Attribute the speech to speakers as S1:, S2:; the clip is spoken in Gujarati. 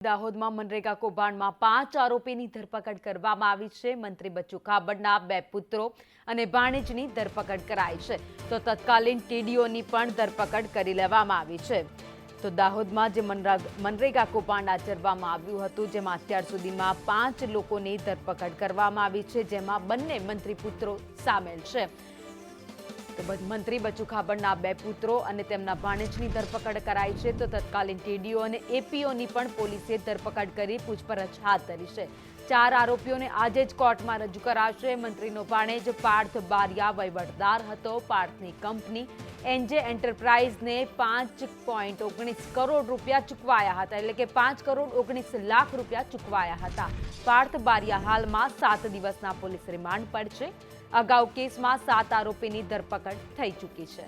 S1: દાહોદમાં મનરેગા કૌભાંડમાં 5 આરોપીની ધરપકડ કરવામાં આવી છે। મંત્રી બચ્ચુ ખાબડના 2 પુત્રો અને ભાણેજની ધરપકડ કરાઈ છે, તો તત્કાલીન ટીડીઓની પણ ધરપકડ કરી લેવામાં આવી છે। તો દાહોદમાં જે મનરેગા કૌભાંડ આચરવામાં આવ્યું હતું, જેમાં અત્યાર સુધીમાં 5 લોકોની ધરપકડ કરવામાં આવી છે, જેમાં બંને મંત્રી પુત્રો સામેલ છે। તો મંત્રી બચ્ચુ ખાબડના 2 પુત્રો અને તેમના ભાણેજની ધરપકડ કરાઈ છે, તો તત્કાલીન ટીડીઓ અને એપીઓની પણ પોલીસે ધરપકડ કરી પૂછપરછ હાથ ધરી છે। 4 આરોપીઓને આજે જ કોર્ટમાં રજૂ કરાશે। મંત્રીનો ભાણેજ પાર્થ બારિયા વહીવટદાર હતો। પાર્થની કંપની એનજે એન્ટરપ્રાઇઝને 5.19 કરોડ રૂપિયા ચૂકવાયા હતા, એટલે કે 5 કરોડ 19 લાખ રૂપિયા ચૂકવાયા હતા। પાર્થ બારિયા હાલમાં 7 દિવસના પોલીસ રિમાન્ડ પર છે। અગાઉ કેસમાં 7 આરોપીની ધરપકડ થઈ ચૂકી છે।